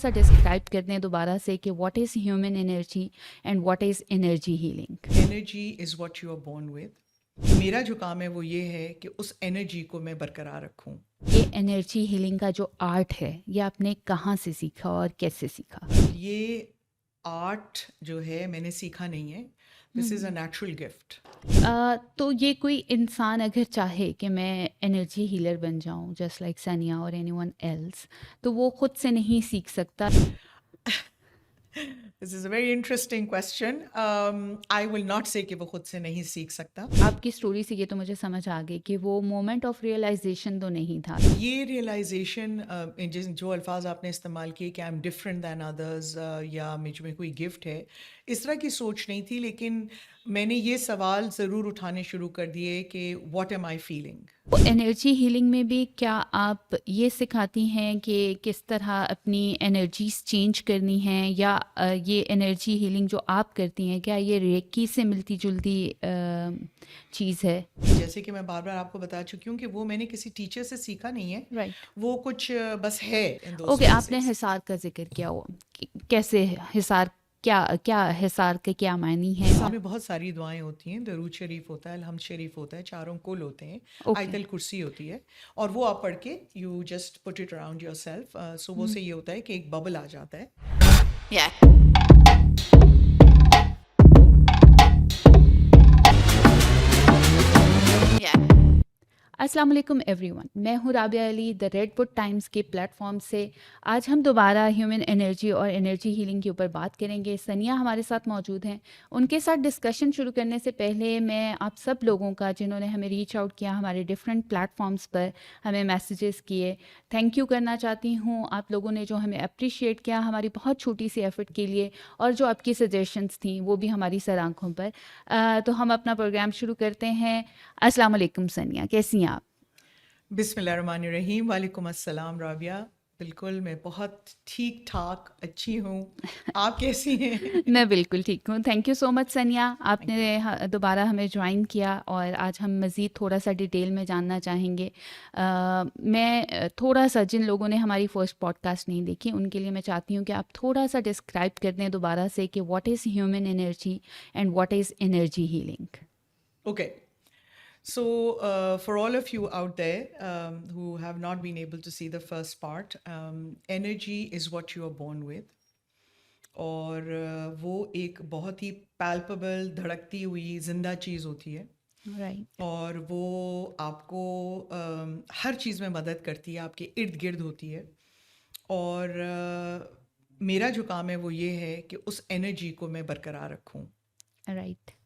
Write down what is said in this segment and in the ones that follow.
सा डिस्क्राइब करते हैं दोबारा से कि what is human energy and what is energy healing. Energy is what you are born with. मेरा जो काम है वो ये है कि उस एनर्जी को मैं बरकरार रखूं। ये एनर्जी हीलिंग का जो आर्ट है ये आपने कहाँ से सीखा और कैसे सीखा? ये आर्ट जो है मैंने सीखा नहीं है, this is a natural gift. तो ये कोई इंसान अगर चाहे कि मैं एनर्जी हीलर बन जाऊं जस्ट लाइक सनिया और एनीवन एल्स, तो वो खुद से नहीं सीख सकता? This is a very interesting question. I will not से कि वो खुद से नहीं सीख सकता। आपकी स्टोरी से ये तो मुझे समझ आ गई कि वो मोमेंट ऑफ रियलाइजेशन तो नहीं था। ये रियलाइजेशन जिस जो अल्फाज आपने इस्तेमाल किए कि I am different than others या मुझ में कोई गिफ्ट है, इस तरह की सोच नहीं थी, लेकिन मैंने ये सवाल ज़रूर उठाने शुरू कर दिए कि व्हाट एम आई फीलिंग। तो एनर्जी हीलिंग में भी क्या आप ये सिखाती हैं कि किस तरह अपनी एनर्जीज चेंज करनी हैं, या ये एनर्जी हीलिंग जो आप करती हैं क्या ये रेकी से मिलती जुलती चीज़ है? जैसे कि मैं बार बार आपको बता चुकी हूँ कि वो मैंने किसी टीचर से सीखा नहीं है, राइट। वो कुछ बस है इन दो ओके, आपने स्पेसेस। हिसार का जिक्र किया हो कैसे हिसार, क्या क्या हिसार के क्या मायनी है? इस्लाम में बहुत सारी दुआएं होती हैं, दरूद शरीफ होता है, अलहम्द शरीफ होता है, चारों कुल होते हैं, ओके। आयतल कुर्सी होती है, और वो आप पढ़ के you just put it around yourself. So वो से ये होता है कि एक बबल आ जाता है। अस्सलाम वालेकुम एवरीवन, मैं हूँ Rabia Ali the red book times के प्लेटफॉर्म से। आज हम दोबारा ह्यूमन एनर्जी और एनर्जी हीलिंग के ऊपर बात करेंगे। सनिया हमारे साथ मौजूद हैं। उनके साथ डिस्कशन शुरू करने से पहले मैं आप सब लोगों का जिन्होंने हमें रीच आउट किया, हमारे डिफरेंट प्लेटफॉर्म्स पर हमें मैसेजेस किए, थैंक यू करना चाहती हूँ। आप लोगों ने जो हमें अप्रिशिएट किया हमारी बहुत छोटी सी एफ़र्ट के लिए, और जो आपकी सजेशंस थी वो भी हमारी सर आँखों पर। तो हम अपना प्रोग्राम शुरू करते हैं। अस्सलाम वालेकुम सनिया, कैसी हैं आप? बिस्मिल्लाहिर्रहमानिर्रहीम। वालेकुम अस्सलाम राबिया। बिल्कुल, मैं बहुत ठीक ठाक अच्छी हूँ। आप कैसी हैं? मैं बिल्कुल ठीक हूँ। थैंक यू सो मच सनिया, थैंक यू। आपने दोबारा हमें ज्वाइन किया और आज हम मज़ीद थोड़ा सा डिटेल में जानना चाहेंगे। मैं थोड़ा सा, जिन लोगों ने हमारी फर्स्ट पॉडकास्ट नहीं देखी उनके लिए मैं चाहती हूँ कि आप थोड़ा सा डिस्क्राइब कर दें दोबारा से कि what is human energy and what is energy healing. Okay. So, for all of you out there who have not been able to see the first part, energy is what you are born with. और वो एक बहुत ही palpable, धड़कती हुई जिंदा चीज़ होती है, right. और वो आपको हर चीज़ में मदद करती है, आपके इर्द गिर्द होती है। और मेरा जो काम है वो ये है कि उस एनर्जी को मैं बरकरार रखूं। राइट।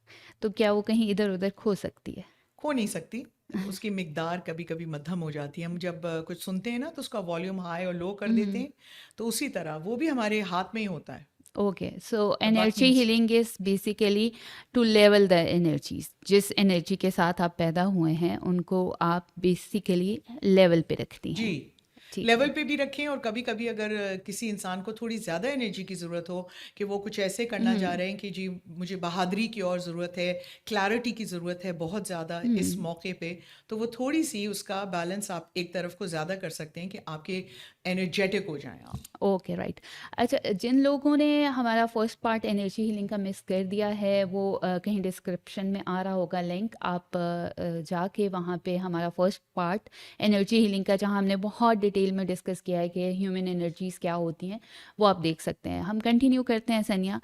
तो क्या वो कहीं इधर उधर खो सकती है? खो नहीं सकती, उसकी मिकदार कभी कभी मध्यम हो जाती है। हम जब कुछ सुनते हैं ना तो उसका वॉल्यूम हाई और लो कर देते हैं, तो उसी तरह वो भी हमारे हाथ में ही होता है। Okay, so the energy buttons. Healing is basically to level the energies. जिस एनर्जी के साथ आप पैदा हुए हैं उनको आप बेसिकली लेवल पे रखती जी, हैं। ठीक लेवल है। पे भी रखें, और कभी कभी अगर किसी इंसान को थोड़ी ज़्यादा एनर्जी की ज़रूरत हो, कि वो कुछ ऐसे करना चाह रहे हैं कि जी मुझे बहादुरी की और ज़रूरत है, क्लैरिटी की ज़रूरत है बहुत ज़्यादा इस मौके पे, तो वो थोड़ी सी उसका बैलेंस आप एक तरफ को ज़्यादा कर सकते हैं कि आपके एनर्जेटिक हो जाएं आप। Okay, right. अच्छा, जिन लोगों ने हमारा फर्स्ट पार्ट एनर्जी हीलिंग का मिस कर दिया है वो कहीं डिस्क्रिप्शन में आ रहा होगा लिंक, आप जाके वहाँ पे हमारा फर्स्ट पार्ट एनर्जी हीलिंग का, जहाँ हमने बहुत डिटेल में डिस्कस किया है कि ह्यूमन एनर्जीज़ क्या होती हैं, वो आप देख सकते हैं। हम कंटिन्यू करते हैं सनिया।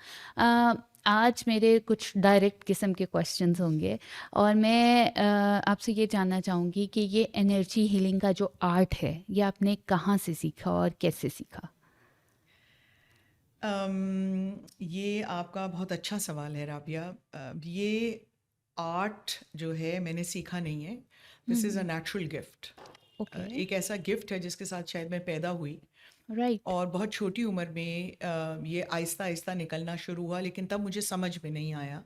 आज मेरे कुछ डायरेक्ट किस्म के क्वेश्चंस होंगे, और मैं आपसे ये जानना चाहूँगी कि ये एनर्जी हीलिंग का जो आर्ट है ये आपने कहाँ से सीखा और कैसे सीखा? ये आपका बहुत अच्छा सवाल है राबिया। ये आर्ट जो है मैंने सीखा नहीं है, this is a natural gift. Okay. एक ऐसा गिफ्ट है जिसके साथ शायद मैं पैदा हुई, राइट। और बहुत छोटी उम्र में ये आहिस्ता आहिस्ता निकलना शुरू हुआ, लेकिन तब मुझे समझ में नहीं आया,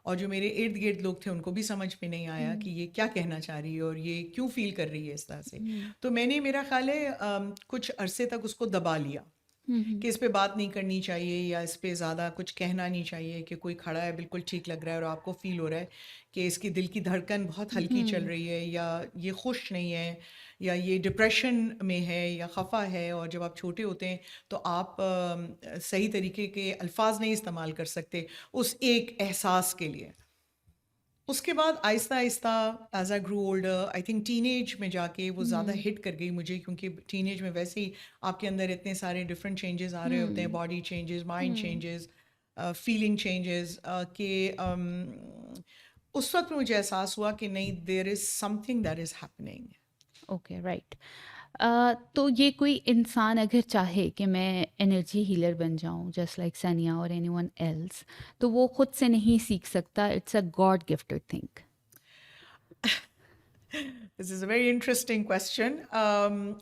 और जो मेरे इर्द गिर्द लोग थे उनको भी समझ में नहीं आया कि ये क्या कहना चाह रही है और ये क्यों फील कर रही है इस तरह से। तो मैंने, मेरा ख्याल है, कुछ अरसे तक उसको दबा लिया कि इस पे बात नहीं करनी चाहिए, या इस पे ज़्यादा कुछ कहना नहीं चाहिए, कि कोई खड़ा है बिल्कुल ठीक लग रहा है और आपको फील हो रहा है कि इसकी दिल की धड़कन बहुत हल्की चल रही है, या ये खुश नहीं है, या ये डिप्रेशन में है या खफा है, और जब आप छोटे होते हैं तो आप सही तरीके के अल्फाज नहीं इस्तेमाल कर सकते उस एक एहसास के लिए। उसके बाद आहिस्ता आहिस्ता as I grew older, I think teenage में जाके वो ज़्यादा हुँ, हिट कर गई मुझे, क्योंकि टीनेज में वैसे ही आपके अंदर इतने सारे डिफरेंट चेंजेस आ रहे होते हैं, um, body changes, mind um. Changes, feeling changes, कि उस वक्त मुझे एहसास हुआ कि नहीं, there is something that is happening. Okay, right. तो ये कोई इंसान अगर चाहे कि मैं एनर्जी हीलर बन जाऊँ जस्ट लाइक सनिया और एनीवन एल्स, तो वो खुद से नहीं सीख सकता, it's a God gifted thing? This is a very interesting question.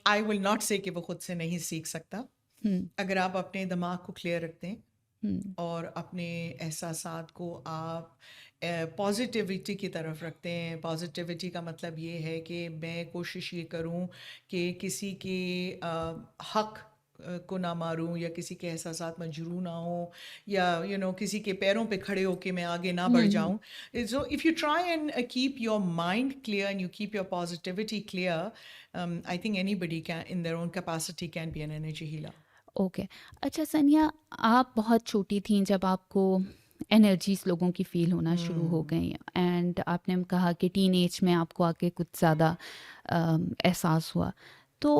I will not से कि वो खुद से नहीं सीख सकता। हुँ, अगर आप अपने दिमाग को क्लियर रखते हैं हुँ, और अपने एहसासात को आप पॉजिटिविटी की तरफ रखते हैं। पॉजिटिविटी का मतलब ये है कि मैं कोशिश ये करूं कि किसी के हक को ना मारूं, या किसी के एहसासात में जुड़ू ना हो, या किसी के पैरों पे खड़े होके मैं आगे ना हुँ, बढ़ हुँ। जाऊं। So if you try and keep your mind clear and you keep your positivity clear, I think anybody can in their own capacity can be an energy healer. Okay. अच्छा सनिया, आप बहुत छोटी थीं जब आपको एनर्जीज़ लोगों की फ़ील होना शुरू हो हम्म। गई, एंड आपने कहा कि टीनेज में आपको आके कुछ ज़्यादा एहसास हुआ। तो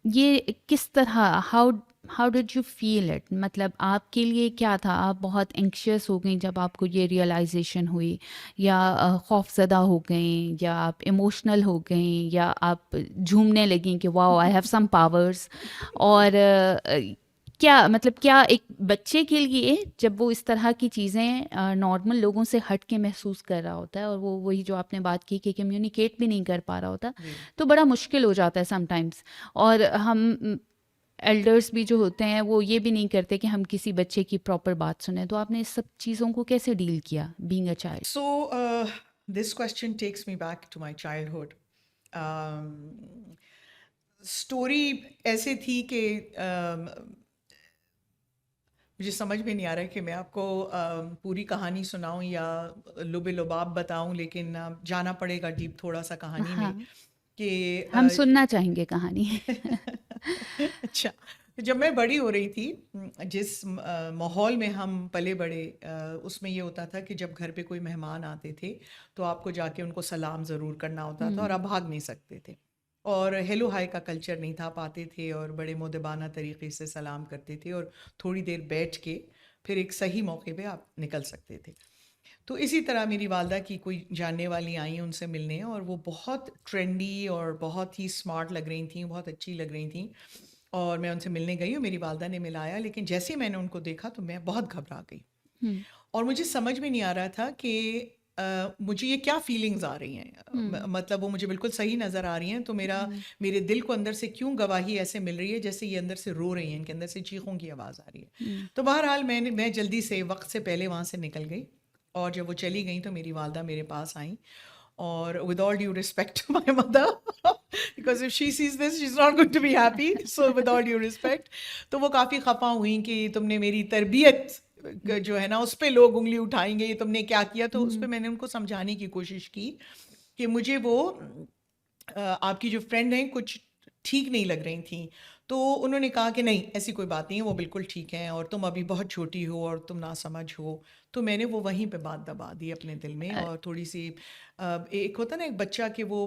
ये किस तरह, how how did you feel it? मतलब आपके लिए क्या था? आप बहुत एंग्ज़ियस हो गईं जब आपको ये रियलाइज़ेशन हुई, या खौफ़ज़दा हो गईं, या आप इमोशनल हो गईं, या आप झूमने लगीं कि wow I have some powers? और क्या मतलब, क्या एक बच्चे के लिए जब वो इस तरह की चीज़ें नॉर्मल लोगों से हट के महसूस कर रहा होता है, और वो वही जो आपने बात की कि कम्युनिकेट भी नहीं कर पा रहा होता, जी। तो बड़ा मुश्किल हो जाता है समटाइम्स। और हम एल्डर्स भी जो होते हैं वो ये भी नहीं करते कि हम किसी बच्चे की प्रॉपर बात सुने। तो आपने इस सब चीज़ों को कैसे डील किया being a child? So, this question takes me back to my childhood. Um, story ऐसे थी कि मुझे समझ में नहीं आ रहा है कि मैं आपको पूरी कहानी सुनाऊं या लुबे लुबाब बताऊं, लेकिन जाना पड़ेगा डीप थोड़ा सा कहानी में हाँ, कि हम सुनना चाहेंगे कहानी। अच्छा। तो जब मैं बड़ी हो रही थी, जिस माहौल में हम पले बड़े, उसमें ये होता था कि जब घर पे कोई मेहमान आते थे तो आपको जाके उनको सलाम ज़रूर करना होता था, और हुँ, आप भाग नहीं सकते थे। और हेलो हाय का कल्चर नहीं था, पाते थे और बड़े मुदबाना तरीके से सलाम करते थे, और थोड़ी देर बैठ के फिर एक सही मौके पे आप निकल सकते थे। तो इसी तरह मेरी वालदा की कोई जानने वाली आई उनसे मिलने, और वो बहुत ट्रेंडी और बहुत ही स्मार्ट लग रही थी, बहुत अच्छी लग रही थी। और मैं उनसे मिलने गई और मेरी वालदा ने मिलाया, लेकिन जैसे ही मैंने उनको देखा तो मैं बहुत घबरा गई। हुँ, और मुझे समझ में नहीं आ रहा था कि मुझे ये क्या फीलिंग्स आ रही हैं। हुँ, मतलब वो मुझे बिल्कुल सही नज़र आ रही हैं, तो हुँ, मेरे दिल को अंदर से क्यों गवाही ऐसे मिल रही है जैसे ये अंदर से रो रही हैं, इनके अंदर से चीखों की आवाज़ आ रही है। हुँ, तो बहरहाल मैं जल्दी से वक्त से पहले वहाँ से निकल गई, और जब वो चली गई तो मेरी वालदा मेरे पास आई, और with all due respect to my mother, because if she sees this she is not going to be happy, so with all due respect, तो वो काफ़ी खफा हुई कि तुमने मेरी तरबियत जो है ना उस पे लोग उंगली उठाएंगे, ये तुमने क्या किया। तो उस पे हुँ, मैंने उनको समझाने की कोशिश की कि मुझे वो आपकी जो फ्रेंड हैं कुछ ठीक नहीं लग रही थी। तो उन्होंने कहा कि नहीं, ऐसी कोई बात नहीं है, वो बिल्कुल ठीक हैं, और तुम अभी बहुत छोटी हो और तुम नासमझ हो। तो मैंने वो वहीं पे बात दबा दी अपने दिल में, अ, और थोड़ी सी एक होता ना एक बच्चा कि वो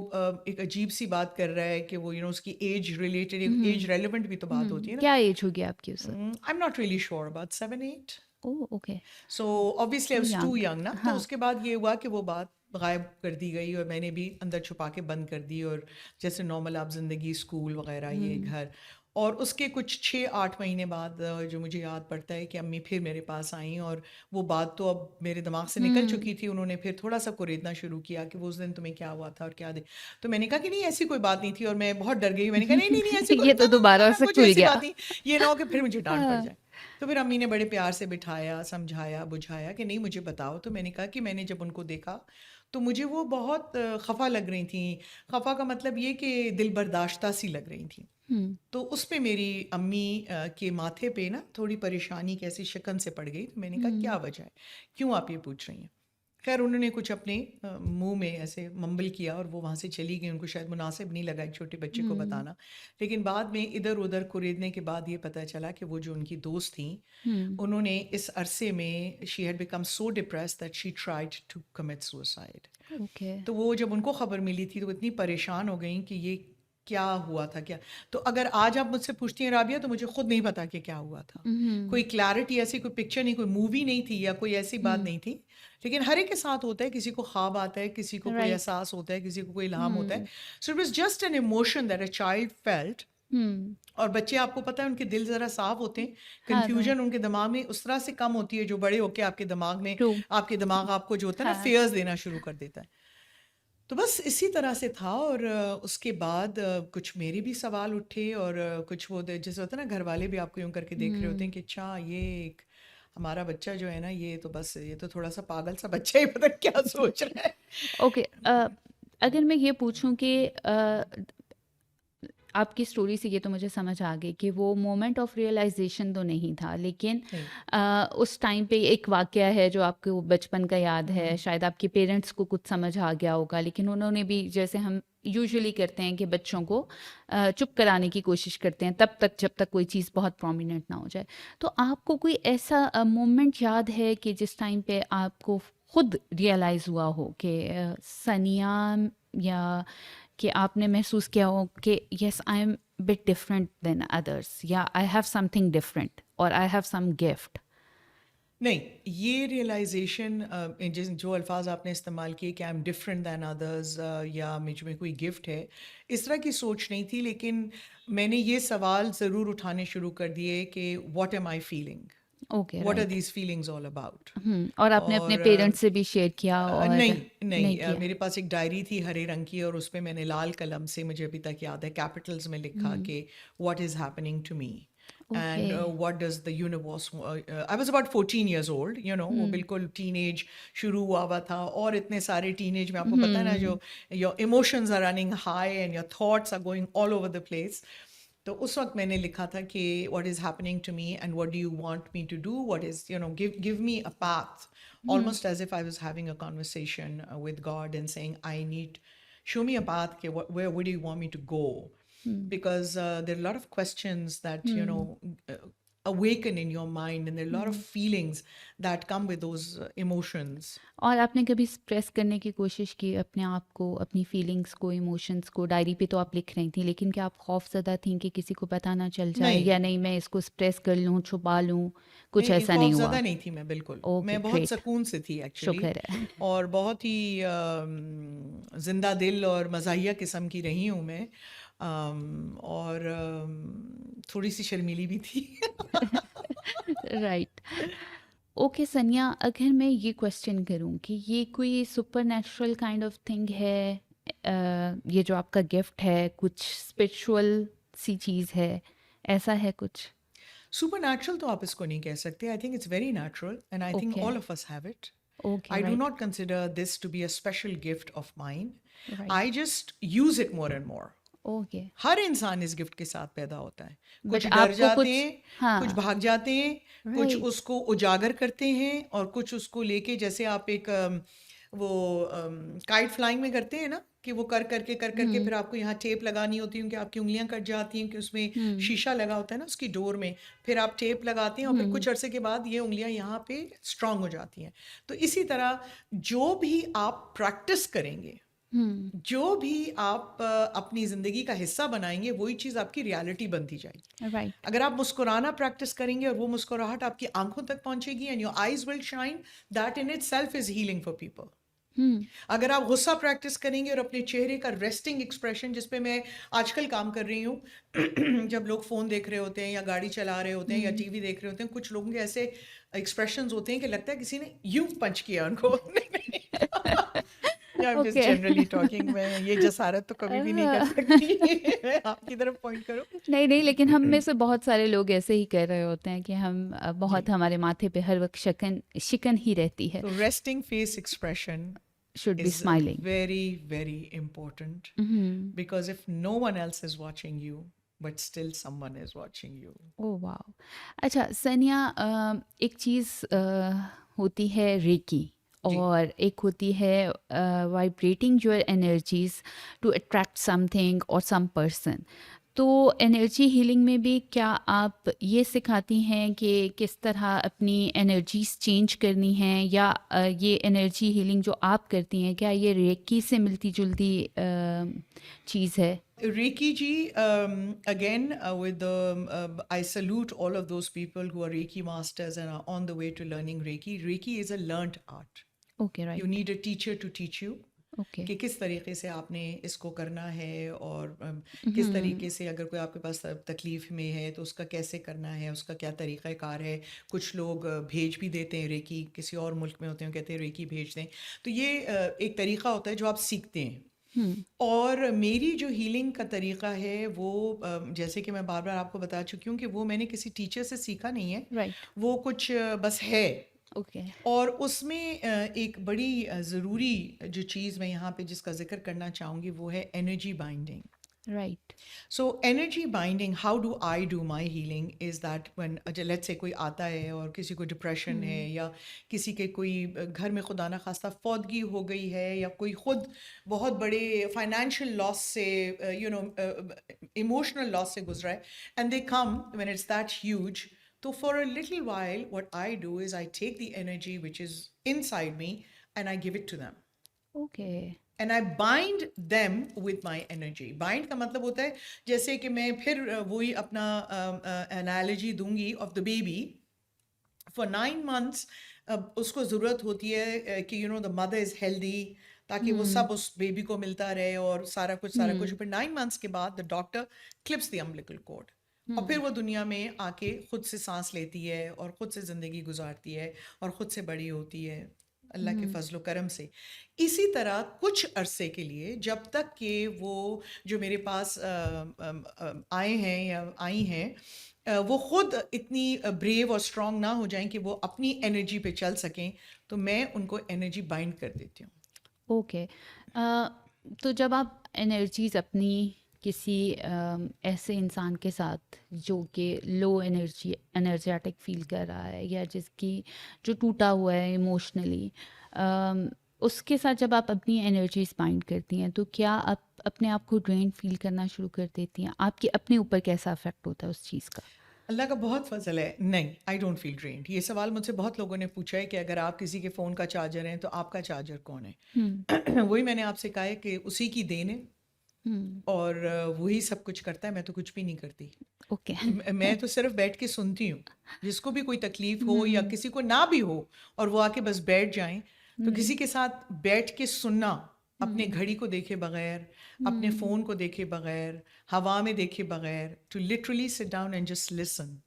एक अजीब सी बात कर रहा है कि वो उसकी एज रिलेटेड, एज हुँ, रेलिवेंट भी तो बात होती है ना। क्या एज होगी आपकी उस वक़्त? I am not really sure, about 7-8। Oh! Okay, so obviously I too was too young. Young ना। तो हाँ, उसके बाद ये हुआ कि वो बात गायब कर दी गई, और मैंने भी अंदर छुपा के बंद कर दी, और जैसे नॉर्मल आप ज़िंदगी, स्कूल वगैरह, ये हुँ, घर। और उसके कुछ 6-8 महीने बाद जो मुझे याद पड़ता है कि अम्मी फिर मेरे पास आई, और वो बात तो अब मेरे दिमाग से निकल हुँ। चुकी थी। उन्होंने फिर थोड़ा सा कुरेदना शुरू किया कि वो उस दिन तुम्हें क्या हुआ था और क्या दे। तो मैंने कहा कि नहीं, ऐसी कोई बात नहीं थी, और मैं बहुत डर गई। मैंने कहा नहीं नहीं नहीं, ऐसी कोई ये तो दोबारा से कुछ खुल ऐसी गया। बात नहीं, ये ना हो कि फिर मुझे डांट पड़ हाँ, जाए। तो फिर अम्मी ने बड़े प्यार से बिठाया, समझाया, बुझाया कि नहीं मुझे बताओ। तो मैंने कहा कि मैंने जब उनको देखा तो मुझे वो बहुत खफा लग रही थी। खफा का मतलब ये कि दिल बर्दाश्ता सी लग रही थी। हुँ, तो उस पे मेरी अम्मी के माथे पे ना थोड़ी परेशानी कैसी शिकन से पड़ गई। तो मैंने कहा क्या हुँ, वजह है, क्यों आप ये पूछ रही हैं। खैर उन्होंने कुछ अपने मुंह में ऐसे मम्बल किया और वो वहाँ से चली गई। उनको शायद मुनासिब नहीं लगा एक छोटे बच्चे को हुँ, बताना। लेकिन बाद में इधर उधर कुरेदने के बाद ये पता चला कि वो जो उनकी दोस्त थी, हुँ, उन्होंने इस अरसे में she had become so depressed that she tried to commit suicide. Okay. तो वो जब उनको खबर मिली थी तो वो इतनी परेशान हो गई कि ये क्या हुआ था क्या। तो अगर आज आप मुझसे पूछती हैं राबिया, तो मुझे खुद नहीं पता कि क्या हुआ था। हुँ, कोई क्लैरिटी, ऐसी कोई पिक्चर नहीं, कोई मूवी नहीं थी या कोई ऐसी बात हुँ, नहीं थी। लेकिन हर एक के साथ होता है, किसी को ख्वाब आता है, किसी को कोई राइट। एहसास होता है, किसी को कोई इल्हाम होता है। हुँ, so it was just an emotion that a child felt. हुँ, और बच्चे, आपको पता है, उनके दिल ज़रा साफ होते हैं। हाँ, हाँ, कन्फ्यूजन उनके दिमाग में उस तरह से कम होती है जो बड़े होके आपके दिमाग में, ट्रू। आपके दिमाग आपको जो होता है ना, हाँ, फेयर्स देना शुरू कर देता है। तो बस इसी तरह से था। और उसके बाद कुछ मेरे भी सवाल उठे। और कुछ वो जैसे होता है ना, घर वाले भी आपको यूं करके देख रहे होते हुँ, हैं कि अच्छा, ये एक हमारा बच्चा जो है ना, ये तो बस, ये तो थोड़ा सा पागल सा बच्चा ही, पता नहीं क्या सोच रहा है। ओके। अगर मैं ये पूछूँ कि आपकी स्टोरी से ये तो मुझे समझ आ गई कि वो मोमेंट ऑफ रियलाइजेशन तो नहीं था, लेकिन नहीं। उस टाइम पे एक वाक़या है जो आपको बचपन का याद है, हम्म। शायद आपके पेरेंट्स को कुछ समझ आ गया होगा, लेकिन उन्होंने भी, जैसे हम यूजुअली करते हैं कि बच्चों को चुप कराने की कोशिश करते हैं तब तक जब तक कोई चीज़ बहुत प्रोमिनेंट ना हो जाए। तो आपको कोई ऐसा मोमेंट याद है कि जिस टाइम पे आपको खुद रियलाइज़ हुआ हो कि सनिया, या कि आपने महसूस किया हो कि yes I am bit different than others, या आई हैव समथिंग डिफरेंट और आई हैव सम गिफ्ट? नहीं, ये रियलाइजेशन, जिस जो अल्फाज आपने इस्तेमाल किए कि I am different than others, या मुझ में कोई गिफ्ट है, इस तरह की सोच नहीं थी। लेकिन मैंने ये सवाल ज़रूर उठाने शुरू कर दिए कि what am I feeling, okay, what are right. These feelings all about. और आपने अपने और पेरेंट्स से भी शेयर किया और नहीं, नहीं, नहीं किया? मेरे पास एक डायरी थी हरे रंग की, और उस पे मैंने लाल कलम से, मुझे अभी तक याद है, कैपिटल्स में लिखा हम्म, कि what is happening to me okay. And what does the universe. I was about 14 years old, you know, वो हम्म, बिल्कुल टीनेज शुरू हुआ था। और इतने सारे टीनेज में, आपको पता है ना, हम्म, जो your emotions are running high and your thoughts are going all over the place. तो उस वक्त मैंने लिखा था कि what is happening to me and what do you want me to do, what is, you know, give me a path, hmm, almost as if I was having a conversation with God and saying, I need, show me a path, where do you want me to go? Hmm, Because there are a lot of questions that, you know, hmm, uh, awaken in your mind, and there are a lot of hmm. feelings that come with those emotions. और आपने कभी express करने की कोशिश की अपने आप को, अपनी फीलिंग्स को, इमोशंस को? डायरी पे तो आप लिख रही थी, लेकिन क्या आप खौफज़दा थीं कि किसी को पता ना चल जाए, नहीं, या नहीं मैं इसको एक्सप्रेस कर लूँ, छुपा लूँ? कुछ नहीं, ऐसा नहीं खौफज़दा हुआ? नहीं थी मैं, बिल्कुल। ओके, मैं बहुत ग्रेट। सुकून से थी एक्चुअली। शुक्र है। और बहुत ही ज़िंदा दिल और मज़ाहिया किस्म की रही हूँ मैं। और थोड़ी सी शर्मीली भी थी। राइट। ओके सनिया, अगर मैं ये क्वेश्चन करूँ कि ये कोई सुपरनैचुरल काइंड ऑफ थिंग है, ये जो आपका गिफ्ट है, कुछ स्पिरिचुअल सी चीज़ है, ऐसा है कुछ? सुपर नेचुरल तो आप इसको नहीं कह सकते। I think it's very natural and I think okay, all of us have it. Okay, I do right, not consider this to be a special gift of mine. I right, just use it more and more. Okay. हर इंसान इस gift के साथ पैदा होता है। But कुछ डर आपको जाते कुछ, हैं, कुछ हाँ, भाग जाते हैं, कुछ राइट, उसको उजागर करते हैं, और कुछ उसको लेके, जैसे आप एक वो काइट फ्लाइंग में करते हैं ना, कि वो कर करके हुँ, फिर आपको यहाँ टेप लगानी होती है, क्योंकि आपकी उंगलियां कट जाती हैं, कि उसमें हुँ, शीशा लगा होता है ना उसकी डोर में। फिर आप टेप लगाते हैं और फिर हुँ, कुछ अरसे के बाद ये उंगलियां यहाँ पे स्ट्रांग हो जाती हैं। तो इसी तरह जो भी आप प्रैक्टिस करेंगे, हुँ, जो भी आप अपनी ज़िंदगी का हिस्सा बनाएंगे, वही चीज़ आपकी रियलिटी बनती जाएगी। राइट, अगर आप मुस्कुराना प्रैक्टिस करेंगे और वो मुस्कुराहट आपकी आंखों तक पहुंचेगी, and your eyes will shine, that in itself is healing for people. हुँ, अगर आप गुस्सा प्रैक्टिस करेंगे और अपने चेहरे का रेस्टिंग एक्सप्रेशन, जिस पे मैं आजकल काम कर रही हूँ, जब लोग फ़ोन देख रहे होते हैं या गाड़ी चला रहे होते हैं या हुँ। टीवी देख रहे होते हैं, कुछ लोगों के ऐसे एक्सप्रेशंस होते हैं कि लगता है किसी ने यूं पंच किया उनको। या I am just okay. Generally talking. मैं ये जसारत तो कभी भी नहीं कर सकती। मैं आपकी तरफ पॉइंट करूं। नहीं, नहीं, लेकिन हम में से बहुत सारे लोग ऐसे ही कर रहे होते हैं कि हम जी। बहुत, हमारे माथे पे हर वक़्त शिकन शिकन ही रहती है। तो resting face expression should be is smiling. very, very important, hmm. because if no one else is watching you, but still someone is watching you. Oh wow! अच्छा सनिया, एक चीज़ होती है रेकी, जी। और एक होती है vibrating your energies to attract something और सम पर्सन। तो एनर्जी हीलिंग में भी क्या आप ये सिखाती हैं कि किस तरह अपनी एनर्जीज चेंज करनी हैं, या ये एनर्जी हीलिंग जो आप करती हैं क्या ये रेकी से मिलती जुलती चीज़ है? Reiki ji, again, I salute all of those people who are Reiki masters and are on the way to learning Reiki. Reiki is a learned art. Okay, You right. need a teacher to teach you okay. कि किस तरीके से आपने इसको करना है, और किस हम्म। तरीके से अगर कोई आपके पास तकलीफ में है तो उसका कैसे करना है, उसका क्या तरीक़ा कार है। कुछ लोग भेज भी देते हैं रेकी, किसी और मुल्क में होते हैं कहते हैं रेकी भेज दें। तो ये एक तरीक़ा होता है जो आप सीखते हैं। हम्म। और मेरी जो हीलिंग का तरीक़ा है वो जैसे कि मैं बार बार आपको बता चुकी हूँ कि वो मैंने किसी टीचर से सीखा नहीं है। राइट। वो कुछ बस है। ओके। और उसमें एक बड़ी ज़रूरी जो चीज़ मैं यहाँ पे जिसका ज़िक्र करना चाहूँगी वो है energy binding. Right. So energy binding, how do I do my healing is that when let's say कोई आता है और किसी को डिप्रेशन है, हम्म। या किसी के कोई घर में खुदा ना खास्ता फौतगी हो गई है, या कोई खुद बहुत बड़े फाइनेंशियल लॉस से इमोशनल लॉस से गुजरा है, and they come when it's that huge. तो for a little while what I do is I take the energy which is inside me and I give it to them okay. and I bind them with my energy. Bind का मतलब होता है जैसे कि मैं फिर वही अपना analogy दूंगी of the baby for 9 months। उसको ज़रूरत होती है कि the mother is healthy, ताकि वो हम्म। सब उस बेबी को मिलता रहे और सारा कुछ। हम्म। फिर 9 months के बाद the doctor clips the umbilical cord, और फिर हम्म। वो दुनिया में आके खुद से सांस लेती है और खुद से ज़िंदगी गुजारती है और खुद से बड़ी होती है अल्लाह के हम्म। फजलो करम से। इसी तरह कुछ अरसे के लिए जब तक कि वो जो मेरे पास आए हैं या आई हैं, वो खुद इतनी ब्रेव और स्ट्रांग ना हो जाएं कि वो अपनी एनर्जी पे चल सकें, तो मैं उनको एनर्जी बाइंड कर देती हूँ। ओके। तो जब आप एनर्जीज अपनी किसी ऐसे इंसान के साथ जो कि लो एनर्जेटिक फील कर रहा है, या जिसकी जो टूटा हुआ है इमोशनली, उसके साथ जब आप अपनी एनर्जीज बाइंड करती हैं तो क्या आप अपने आप को ड्रेन फील करना शुरू कर देती हैं? आपके अपने ऊपर कैसा इफेक्ट होता है उस चीज़ का? अल्लाह का बहुत फजल है, नहीं, आई डोंट फील ड्रेन्ड। ये सवाल मुझसे बहुत लोगों ने पूछा है कि अगर आप किसी के फ़ोन का चार्जर हैं तो आपका चार्जर कौन है। हम्म। वही मैंने आपसे कहा है कि उसी की देन है, हम्म। और वही सब कुछ करता है, मैं तो कुछ भी नहीं करती। ओके। मैं तो सिर्फ बैठ के सुनती हूँ। जिसको भी कोई तकलीफ हो या हम्म। किसी को ना भी हो और वो आके बस बैठ जाएं, तो हम्म। किसी के साथ बैठ के सुनना, अपने हम्म। घड़ी को देखे बगैर, अपने हम्म। फ़ोन को देखे बगैर, हवा में देखे बगैर, to literally sit down and just listen,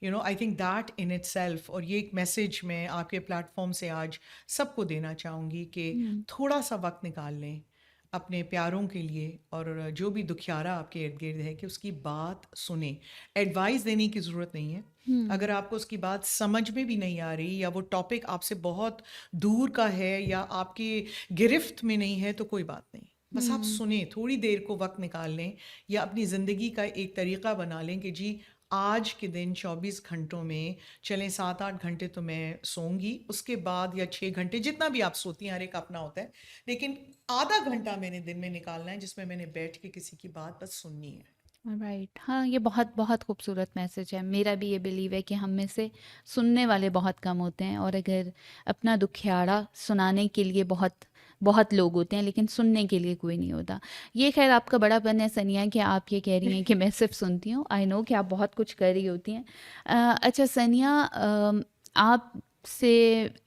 I think that in itself. और ये एक मैसेज मैं आपके प्लेटफॉर्म से आज सबको देना चाहूँगी कि हम्म। थोड़ा सा वक्त निकाल लें अपने प्यारों के लिए, और जो भी दुखियारा आपके इर्द गिर्द है कि उसकी बात सुने। एडवाइस देने की ज़रूरत नहीं है। हम्म। अगर आपको उसकी बात समझ में भी नहीं आ रही, या वो टॉपिक आपसे बहुत दूर का है या आपकी गिरफ्त में नहीं है, तो कोई बात नहीं, बस आप हम्म। सुने, थोड़ी देर को वक्त निकाल लें, या अपनी ज़िंदगी का एक तरीक़ा बना लें कि जी आज के दिन 24 घंटों में चलें 7-8 घंटे तो मैं सोऊंगी, उसके बाद या 6 घंटे जितना भी आप सोती हैं, हर एक अपना होता है, लेकिन आधा घंटा मैंने दिन में निकालना है जिसमें मैंने बैठ के किसी की बात बस सुननी है। राइट। हाँ, ये बहुत बहुत खूबसूरत मैसेज है। मेरा भी ये बिलीव है कि हम में से सुनने वाले बहुत कम होते हैं, और अगर अपना दुखियारा सुनाने के लिए बहुत बहुत लोग होते हैं लेकिन सुनने के लिए कोई नहीं होता। ये खैर आपका बड़ापन है सनिया कि आप ये कह रही हैं कि मैं सिर्फ सुनती हूँ। आई नो कि आप बहुत कुछ कर रही होती हैं। अच्छा सनिया, आपसे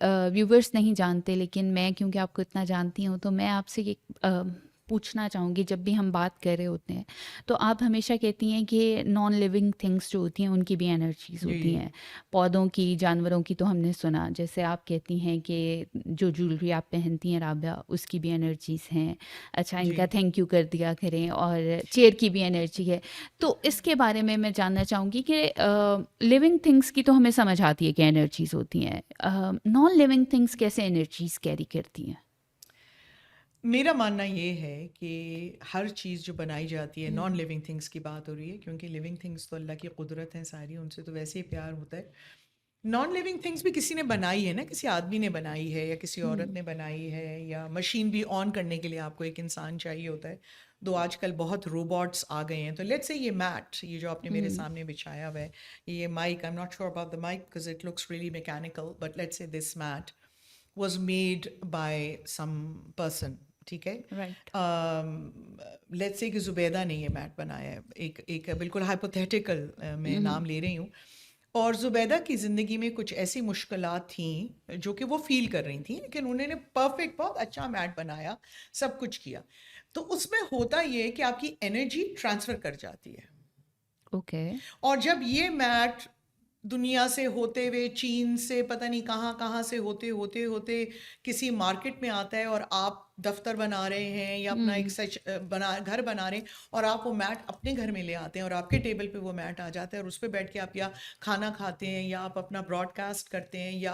व्यूवर्स नहीं जानते, लेकिन मैं क्योंकि आपको इतना जानती हूँ तो मैं आपसे ये पूछना चाहूँगी, जब भी हम बात कर रहे होते हैं तो आप हमेशा कहती हैं कि नॉन लिविंग थिंग्स जो होती हैं उनकी भी एनर्जीज जी होती हैं। पौधों की, जानवरों की तो हमने सुना, जैसे आप कहती हैं कि जो ज्वेलरी आप पहनती हैं राबिया उसकी भी एनर्जीज हैं। अच्छा, जी। इनका थैंक यू कर दिया करें। और चेयर की भी एनर्जी है। तो इसके बारे में मैं जानना चाहूँगी कि लिविंग थिंग्स की तो हमें समझ आती है कि एनर्जीज होती हैं, नॉन लिविंग थिंग्स कैसे एनर्जीज कैरी करती हैं? मेरा मानना ये है कि हर चीज़ जो बनाई जाती है, नॉन हम्म। लिविंग थिंग्स की बात हो रही है, क्योंकि लिविंग थिंग्स तो अल्लाह की कुदरत है सारी, उनसे तो वैसे ही प्यार होता है। नॉन लिविंग थिंग्स भी किसी ने बनाई है ना, किसी आदमी ने बनाई है या किसी औरत हम्म ने बनाई है, या मशीन भी ऑन करने के लिए आपको एक इंसान चाहिए होता है। दो आजकल बहुत रोबोट्स आ गए हैं। तो लेट्स से ये मैट, ये जो आपने मेरे हम्म सामने बिछाया हुआ है, ये mic, I am not sure about the mic because it looks really mechanical, but let's say this mat was made by some person, ठीक है। राइट लेट्स से कि जुबैदा ने ये मैट बनाया है, एक एक बिल्कुल हाइपोथेटिकल मैं हम्म नाम ले रही हूँ। और जुबैदा की ज़िंदगी में कुछ ऐसी मुश्किलात थीं जो कि वो फील कर रही थी, लेकिन उन्होंने परफेक्ट, बहुत अच्छा मैट बनाया, सब कुछ किया। तो उसमें होता ये है कि आपकी एनर्जी ट्रांसफ़र कर जाती है। ओके और जब ये मैट दुनिया से होते हुए, चीन से पता नहीं कहाँ कहाँ से होते होते होते किसी मार्केट में आता है, और आप दफ्तर बना रहे हैं या अपना एक हम्म सच बना घर बना रहे हैं, और आप वो मैट अपने घर में ले आते हैं और आपके टेबल पे वो मैट आ जाता है, और उस पर बैठ के आप या खाना खाते हैं, या आप अपना ब्रॉडकास्ट करते हैं, या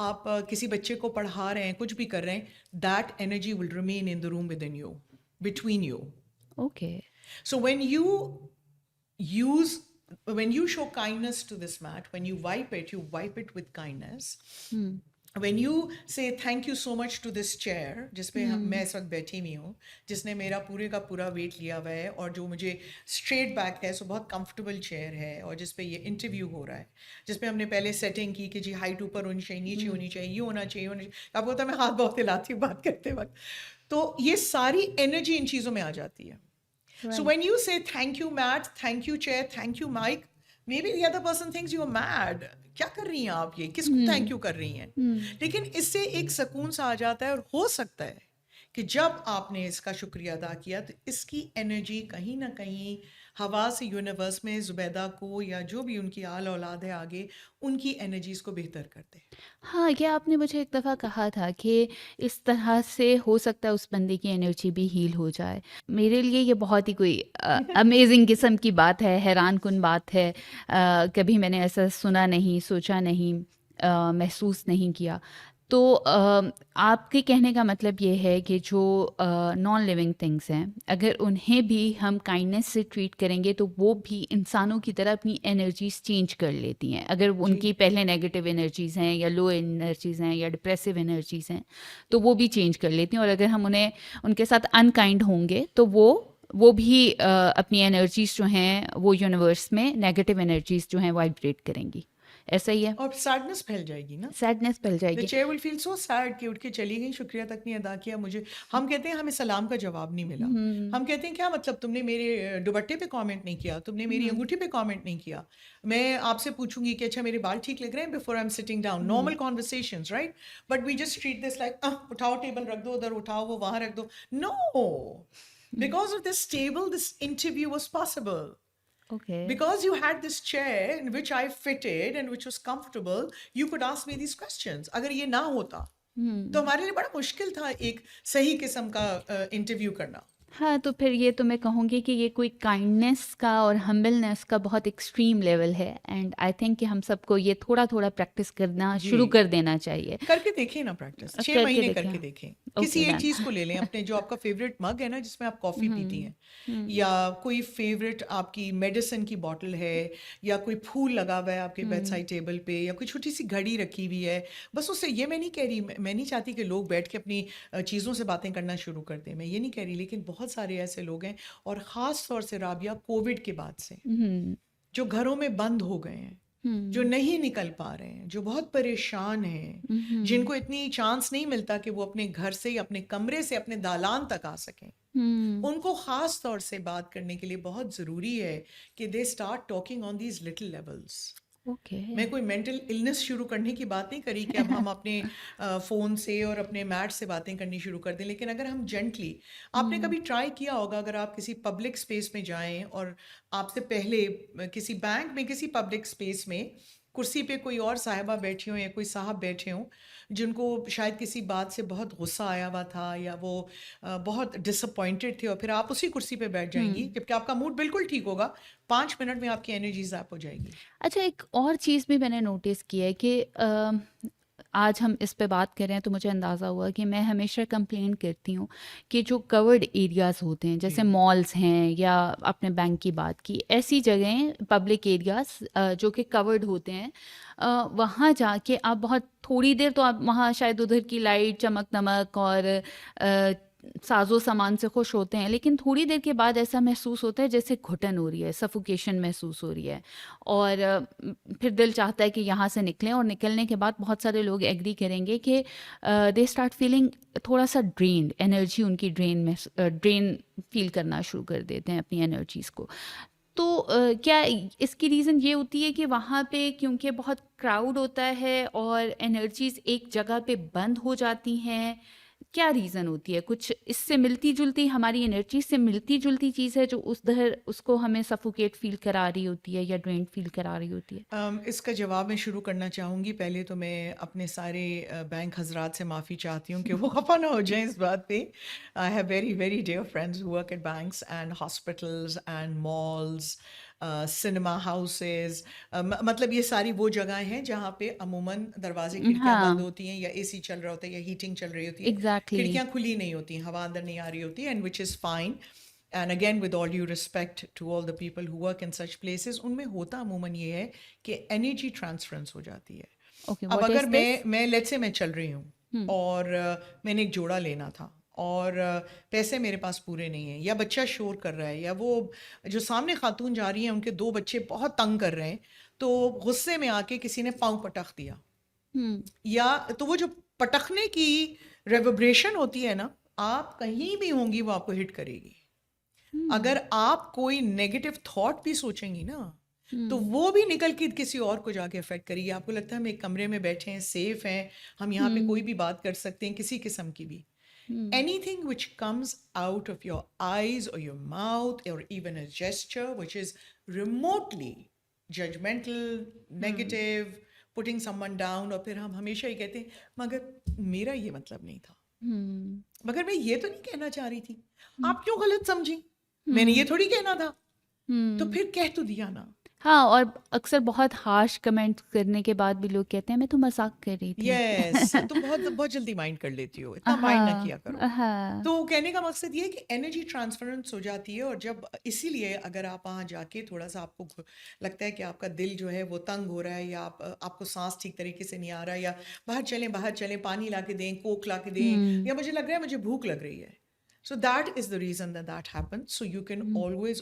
आप किसी बच्चे को पढ़ा रहे हैं, कुछ भी कर रहे हैं, that energy will remain in the room with in you, between you. Okay So use when you show kindness to this mat, when you wipe it with kindness. Hmm When you say thank you so much to this chair, जिसपे मैं हम्म इस वक्त बैठी हुई हूँ, जिसने मेरा पूरे का पूरा वेट लिया हुआ है, और जो मुझे स्ट्रेट बैक है, सो बहुत कंफर्टेबल चेयर है, और जिसपे ये इंटरव्यू हो रहा है, जिसपे हमने पहले सेटिंग की कि जी हाइट ऊपर होनी चाहिए, नीचे होनी चाहिए, ये होना चाहिए, आपको पता है मैं हाथ बहुत हिलाती हूँ बात करते वक्त। तो ये सारी एनर्जी इन चीज़ों में आ जाती है। So right when you say thank you mat, thank you chair, thank you mic, maybe the other person thinks you're mad. क्या कर रही हैं आप, ये किसको थैंक हम्म यू कर रही हैं? हम्म लेकिन इससे एक सुकून सा आ जाता है, और हो सकता है कि जब आपने इसका शुक्रिया अदा किया तो इसकी एनर्जी कहीं ना कहीं हवा से यूनिवर्स में जुबैदा को या जो भी उनकी आल औलाद है आगे, उनकी एनर्जीज को बेहतर कर दे। हाँ, ये आपने मुझे एक दफ़ा कहा था कि इस तरह से हो सकता है उस बंदे की एनर्जी भी हील हो जाए। मेरे लिए ये बहुत ही कोई अमेज़िंग किस्म की बात है, हैरानकुन बात है। कभी मैंने ऐसा सुना नहीं, सोचा नहीं, महसूस नहीं किया। तो आपके कहने का मतलब ये है कि जो नॉन लिविंग थिंग्स हैं, अगर उन्हें भी हम काइंडनेस से ट्रीट करेंगे तो वो भी इंसानों की तरह अपनी एनर्जीज चेंज कर लेती हैं। अगर जी। उनकी पहले नेगेटिव एनर्जीज हैं या लो एनर्जीज हैं या डिप्रेसिव एनर्जीज हैं तो वो भी चेंज कर लेती हैं, और अगर हम उन्हें उनके साथ अनकाइंड होंगे तो वो भी अपनी एनर्जीज जो हैं वो यूनिवर्स में नेगेटिव एनर्जीज जो हैं वाइब्रेट करेंगी। ऐसा ही है, और सैडनेस फैल जाएगी ना। सैडनेस फैल द जाएगी। Chair will feel so sad कि उठ के चली गई, शुक्रिया तक नहीं अदा किया मुझे। हम कहते हैं हमें सलाम का जवाब नहीं मिला। हम्म हम कहते हैं क्या मतलब, तुमने मेरे दुपट्टे पे कमेंट नहीं किया, तुमने मेरी हम्म अंगूठी पे कमेंट नहीं किया। मैं आपसे पूछूंगी कि अच्छा मेरे बाल ठीक लग रहे हैं before I am sitting down, normal conversations, right? But we just treat this like उठाओ टेबल रख दो, उधर उठाओ वो वहां रख दो। No, because of this table this interview was possible. Okay Because you had this chair in which I fitted and which was comfortable, you could ask me these questions. अगर ये ना होता तो हम्म हमारे लिए बड़ा मुश्किल था एक सही किस्म का इंटरव्यू करना। हाँ, तो फिर ये तो मैं कहूँगी कि ये कोई काइंडनेस का और हम्बलनेस का बहुत एक्सट्रीम लेवल है, एंड आई थिंक कि हम सबको ये थोड़ा थोड़ा प्रैक्टिस करना जी, शुरू कर देना चाहिए। करके देखें ना प्रैक्टिस, 6 करके महीने देखें। करके देखें। किसी ओके एक डन। चीज़ को ले लें, अपने जो आपका फेवरेट मग है ना जिसमें आप कॉफ़ी पीती हैं, या कोई फेवरेट आपकी मेडिसिन की बॉटल है, या कोई फूल लगा हुआ है आपके बेड साइड टेबल पे, या कोई छोटी सी घड़ी रखी हुई है, बस उससे, ये मैं नहीं कह रही, मैं नहीं चाहती कि लोग बैठ के अपनी चीज़ों से बातें करना शुरू कर दें, मैं ये नहीं कह रही, लेकिन बहुत सारे ऐसे लोग हैं, और ख़ास तौर से राबिया कोविड के बाद से, हम्म जो घरों में बंद हो गए हैं, जो हम्म नहीं निकल पा रहे हैं, जो बहुत परेशान हैं, जिनको इतनी चांस नहीं मिलता कि वो अपने घर से या अपने कमरे से अपने दालान तक आ सकें, हम्म उनको ख़ास तौर से बात करने के लिए बहुत ज़रूरी है कि they start talking on these little levels. Okay मैं कोई मेंटल इलनेस शुरू करने की बात नहीं करी कि अब हम अपने फ़ोन से और अपने मैट से बातें करनी शुरू कर दें, लेकिन अगर हम जेंटली, आपने कभी ट्राई किया होगा, अगर आप किसी पब्लिक स्पेस में जाएं और आपसे पहले किसी बैंक में किसी पब्लिक स्पेस में कुर्सी पे कोई और साहिबा बैठी हो या कोई साहब बैठे हों, जिनको शायद किसी बात से बहुत गुस्सा आया हुआ था, या वो बहुत डिसअपॉइंटेड थे, और फिर आप उसी कुर्सी पे बैठ जाएंगी जबकि आपका मूड बिल्कुल ठीक होगा, 5 मिनट में आपकी एनर्जी ज़ाप हो जाएगी। अच्छा, एक और चीज़ भी मैंने नोटिस की है कि आज हम इस पे बात कर रहे हैं तो मुझे अंदाज़ा हुआ कि मैं हमेशा कंप्लेन करती हूँ कि जो कवर्ड एरियाज़ होते हैं, जैसे जी मॉल्स हैं या आपने बैंक की बात की, ऐसी जगहें पब्लिक एरियाज़ जो कि कवर्ड होते हैं, वहाँ जाके आप बहुत थोड़ी देर तो आप वहाँ शायद उधर की लाइट चमक-दमक और साज़ो सामान से खुश होते हैं, लेकिन थोड़ी देर के बाद ऐसा महसूस होता है जैसे घुटन हो रही है, सफोकेशन महसूस हो रही है और फिर दिल चाहता है कि यहाँ से निकलें और निकलने के बाद बहुत सारे लोग एग्री करेंगे कि दे स्टार्ट फीलिंग थोड़ा-सा ड्रेन्ड, एनर्जी उनकी ड्रेन फ़ील करना शुरू कर देते हैं अपनी एनर्जीज़ को। तो क्या इसकी रीज़न ये होती है कि वहाँ पे क्योंकि बहुत क्राउड होता है और एनर्जीज़ एक जगह पे बंद हो जाती हैं? क्या रीज़न होती है? कुछ इससे मिलती-जुलती हमारी एनर्जी से मिलती-जुलती चीज़ है जो उधर उसको हमें सफोकेट फ़ील करा रही होती है या ड्रेन्ड फ़ील करा रही होती है? इसका जवाब मैं शुरू करना चाहूँगी। पहले तो मैं अपने सारे बैंक हज़रात से माफ़ी चाहती हूँ कि वो ख़फ़ा ना हो जाएँ इस बात पे। I have very, very dear friends who work at banks and hospitals and malls, cinema houses, मतलब ये सारी वो जगहें हैं जहाँ पे अमूमन दरवाज़े खिड़कियाँ बंद हाँ, होती हैं या एसी चल रहा होता है या हीटिंग चल रही होती है। एग्ज़ैक्टली। खिड़कियाँ खुली नहीं होती हैं, हवा अंदर नहीं आ रही होती है, and which is fine. And again with all due respect to all the people who work in such places, उनमें होता अमूमन ये है कि एनर्जी ट्रांसफरेंस हो जाती है। ओके, अब व्हाट अगर इज़ दिस? मैं लेट्स से मैं चल रही हूँ हुँ, और मैंने एक जोड़ा लेना था और पैसे मेरे पास पूरे नहीं हैं, या बच्चा शोर कर रहा है, या वो जो सामने खातून जा रही हैं उनके दो बच्चे बहुत तंग कर रहे हैं, तो गुस्से में आके किसी ने पाँव पटक दिया, हुँ, या तो वो जो पटकने की रेवोब्रेशन होती है ना, आप कहीं भी होंगी वो आपको हिट करेगी। हुँ, अगर आप कोई नेगेटिव थॉट भी सोचेंगी ना, तो हुँ, वो भी निकल के किसी और को जाके अफेक्ट करेगी। आपको लगता है हम एक कमरे में बैठे हैं, सेफ हैं, हम यहाँ पे कोई हुँ, भी बात कर सकते हैं किसी किस्म की भी। हुँ, Anything which comes out of your eyes or your mouth or even a gesture which is remotely judgmental, hmm, negative, putting someone down, और फिर हम हमेशा ही कहते हैं मगर मेरा ये मतलब नहीं था, हुँ, मगर मैं ये तो नहीं कहना चाह रही थी, हुँ, आप क्यों गलत समझी, मैंने ये हुँ, थोड़ी कहना था, तो हुँ। फिर कह तो दिया ना। हाँ, और अक्सर बहुत हार्श कमेंट्स करने के बाद भी लोग कहते हैं मैं तो मज़ाक कर रही थी। यस, तुम बहुत बहुत जल्दी माइंड कर लेती हो, इतना माइंड ना हाँ, किया करो। हाँ। तो कहने का मकसद ये है कि एनर्जी ट्रांसफरेंस हो जाती है, और जब इसीलिए अगर आप वहाँ जाके थोड़ा सा आपको लगता है कि आपका दिल जो है वो तंग हो रहा है, या आपको सांस ठीक तरीके से नहीं आ रहा है, या बाहर चलें, पानी ला के दें, कोक ला के दें, हुँ, या मुझे लग रहा है मुझे भूख लग रही है, so that is the reason that that happens. So you can hmm. always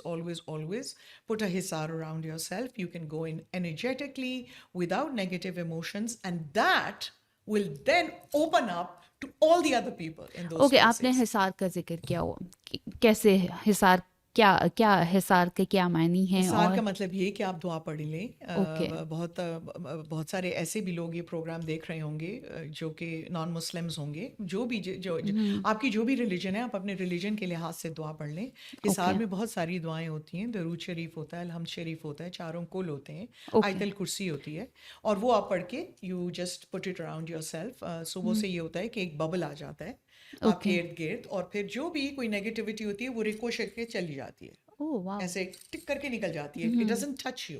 put a hisar around yourself. You can go in energetically without negative emotions, and that will then open up to all the other people in those okay, आपने places. Hisar का ज़िक्र किया वो कैसे हिसार क्या क्या हिसार के क्या मायने हैं इसार और का मतलब ये कि आप दुआ पढ़ लें। ओके। बहुत सारे ऐसे भी लोग ये प्रोग्राम देख रहे होंगे, जो कि नॉन मुस्लिम्स होंगे, जो भी हुँ, आपकी जो भी रिलीजन है, आप अपने रिलीजन के लिहाज से दुआ पढ़ लें। इसार ओके, में बहुत सारी दुआएं होती हैं, दरूद शरीफ होता है, अलहम्द शरीफ होता है, चारों कुल होते हैं, ओके। आयतल कुर्सी होती है, और वो आप पढ़ के you just put it around your self. सुबह हुँ, से ये होता है कि एक बबल आ जाता है आपके ओके। इर्द गिर्द, और फिर जो भी कोई नेगेटिविटी होती है वो रिकोशेट के चली जाती है, ओह वाओ! ऐसे टिक करके निकल जाती है, it um, doesn't touch you,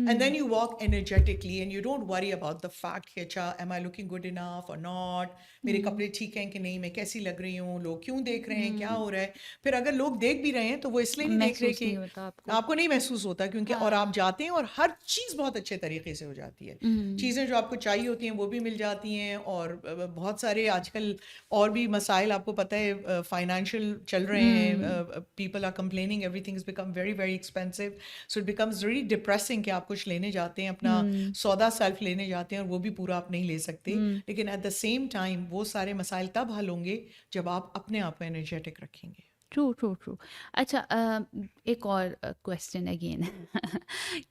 and then um, you walk energetically and you don't worry about the fact कि अच्छा am I looking good enough और नॉट, मेरे हुँ, कपड़े ठीक हैं कि नहीं, मैं कैसी लग रही हूँ, लोग क्यों देख रहे हैं, क्या हुँ। हो रहा है। फिर अगर लोग देख भी रहे हैं तो वो इसलिए नहीं देख रहे महसूस कि नहीं होता आपको। आपको नहीं महसूस होता, क्योंकि और हाँ। आप जाते हैं और हर चीज़ बहुत अच्छे तरीके से हो जाती है, हुँ, चीज़ें जो आपको चाहिए होती हैं वो भी मिल जाती हैं, और बहुत सारे आजकल और भी मसाइल आपको पता है फाइनेंशियल चल रहे हुँ, हैं, people are complaining, everything is become very very expensive, so it becomes very depressing कि आप कुछ लेने जाते हैं, अपना हुँ, सौदा सेल्फ लेने जाते हैं, और वो भी पूरा आप नहीं ले सकते, हुँ। लेकिन एट द सेम टाइम वो सारे मसाइल तब हल होंगे जब आप अपने आप को एनर्जेटिक रखेंगे। True, true, true. अच्छा, एक और क्वेश्चन अगेन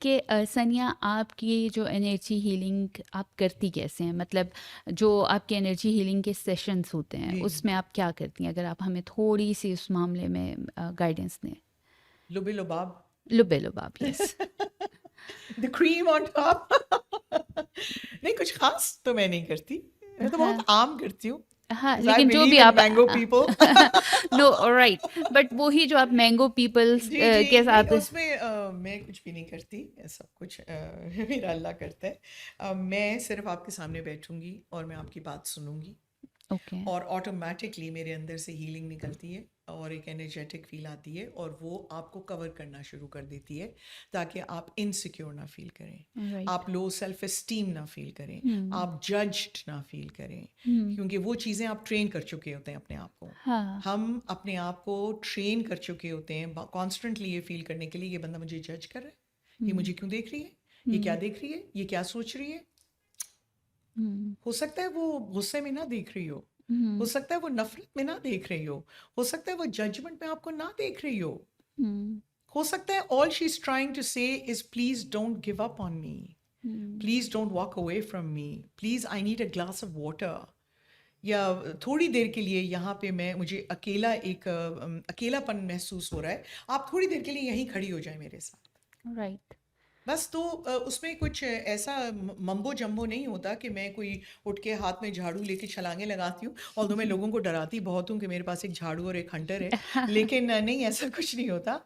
कि सनिया आपकी जो एनर्जी हीलिंग आप करती कैसे हैं? मतलब जो आपके एनर्जी हीलिंग के सेशंस होते हैं, जी, उसमें आप क्या करती हैं? अगर आप हमें थोड़ी-सी उस मामले में गाइडेंस दें। लुबे लुबाब, लुबे-लुबाब, yes. The cream on top. नहीं, कुछ खास तो मैं नहीं करती, मैं तो हाँ, बहुत आम करती हूँ। हाँ, because I लेकिन जो भी believe in आप mango people. No right, but वही जो आप मैंगो पीपल्स जी जी के नहीं, साथ। उसमें मैं कुछ भी नहीं करती, सब कुछ मेरा अल्लाह करता है। मैं सिर्फ आपके सामने बैठूंगी और मैं आपकी बात सुनूंगी ओके। और ऑटोमेटिकली मेरे अंदर से हीलिंग निकलती है और एक एनर्जेटिक फील आती है और वो आपको कवर करना शुरू कर देती है ताकि आप इनसिक्योर ना फील करें, राइट। आप लो सेल्फ एस्टीम ना फील करें, हम्म। आप जज्ड ना फील करें, हम्म। क्योंकि वो चीज़ें आप ट्रेन कर चुके होते हैं अपने आप को। हाँ। हम अपने आप को ट्रेन कर चुके होते हैं कॉन्स्टेंटली ये फील करने के लिए ये बंदा मुझे जज कर रहा है, ये हम्म। मुझे क्यों देख रही है, ये क्या हम्म। देख रही है, ये क्या सोच रही है। हम्म। हो सकता है वो गुस्से में ना देख रही हो हम्म। सकता है वो नफरत में ना देख रही हो सकता है वो जजमेंट में आपको ना देख रही हम्म। हो सकता है all she is trying to say is please don't give up on me, hmm. Please don't walk away from me, please I need a glass of water, या थोड़ी देर के लिए यहाँ पे मुझे अकेलापन महसूस हो रहा है, आप थोड़ी देर के लिए यहीं खड़ी हो जाए मेरे साथ। राइट। बस तो उसमें कुछ ऐसा मम्बो जम्बो नहीं होता कि मैं कोई उठ के हाथ में झाड़ू लेके छलांगे लगाती हूँ, और मैं लोगों को डराती बहुत हूँ कि मेरे पास एक झाड़ू और एक हंटर है, लेकिन नहीं, ऐसा कुछ नहीं होता।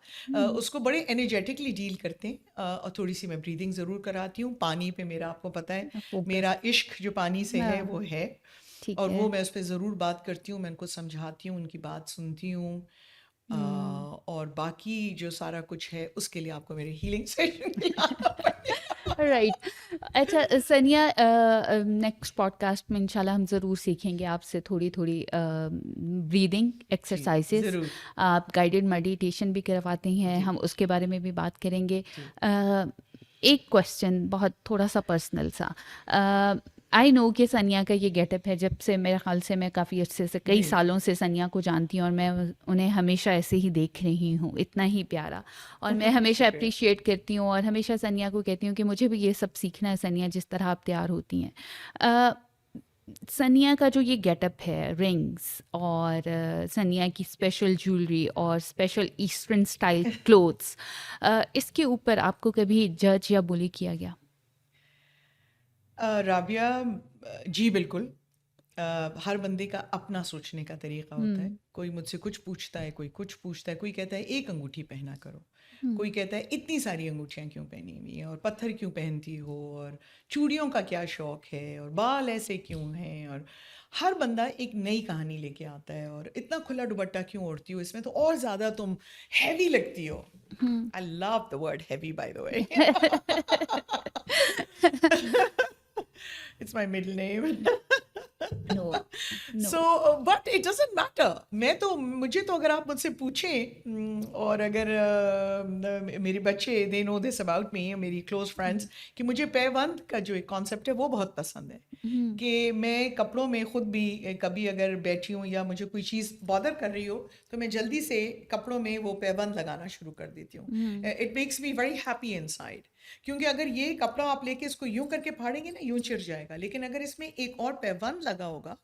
उसको बड़े एनर्जेटिकली डील करते हैं, और थोड़ी सी मैं ब्रीदिंग ज़रूर कराती हूँ। पानी पे मेरा, आपको पता है फोकस। मेरा इश्क जो पानी से है हाँ। वो है, ठीक और है। वो मैं उस पर ज़रूर बात करती हूँ, मैं उनको समझाती हूँ, उनकी बात सुनती हूँ। हम्म। और बाकी जो सारा कुछ है उसके लिए आपको मेरे हीलिंग सेशन में आना पड़ेगा। राइट। अच्छा सनिया, नेक्स्ट पॉडकास्ट में इंशाल्लाह हम ज़रूर सीखेंगे आपसे थोड़ी थोड़ी ब्रीदिंग जी एक्सरसाइजेस। ज़रूर। आप गाइडेड मेडिटेशन भी करवाते हैं, जी हम उसके बारे में भी बात करेंगे। जी अ, एक क्वेश्चन बहुत थोड़ा सा पर्सनल सा। आई नो कि सनिया का ये गेटअप है, जब से मेरे ख्याल से मैं काफ़ी अच्छे से कई जी सालों से सनिया को जानती हूँ और मैं उन्हें हमेशा ऐसे ही देख रही हूँ, इतना ही प्यारा। और मैं हमेशा शुक्रिया। अप्रिशिएट करती हूँ और हमेशा सनिया को कहती हूँ कि मुझे भी ये सब सीखना है सनिया, जिस तरह आप तैयार होती हैं। अ, सनिया का जो ये गेटअप है, रिंग्स और सनिया की स्पेशल ज्वेलरी और स्पेशल ईस्टर्न स्टाइल क्लोथ्स, इसके ऊपर आपको कभी जज या बुली किया गया? राबिया, जी बिल्कुल। हर बंदे का अपना सोचने का तरीका होता है, हम्म। कोई मुझसे कुछ पूछता है, कोई कुछ पूछता है, कोई कहता है एक अंगूठी पहना करो, कोई हम्म। कहता है इतनी सारी अंगूठियाँ क्यों पहनी हुई हैं, और पत्थर क्यों पहनती हो, और चूड़ियों का क्या शौक है, और बाल ऐसे क्यों हैं, और हर बंदा एक नई कहानी लेके आता है, और इतना खुला दुपट्टा क्यों ओढ़ती हो, इसमें तो और ज़्यादा तुम हैवी लगती हो। Hmm. I love the word heavy, by the way. It's my middle name. No. No. So, but it doesn't matter. मुझे तो अगर आप मुझसे पूछें, और अगर मेरे बच्चे they know this about me, मेरी close friends, कि मुझे पैबंद का जो एक कॉन्सेप्ट है वो बहुत पसंद है, हम्म। कि मैं कपड़ों में खुद भी कभी अगर बैठी हूँ या मुझे कोई चीज़ बॉदर कर रही हो तो मैं जल्दी से कपड़ों में वो पैबंद लगाना शुरू कर देती हूँ। Hmm. It makes me very happy inside, क्योंकि अगर ये कपड़ा आप लेके इसको यूं करके फाड़ेंगे ना, यूं चिर जाएगा, लेकिन अगर इसमें एक और पैबंद लगा होगा,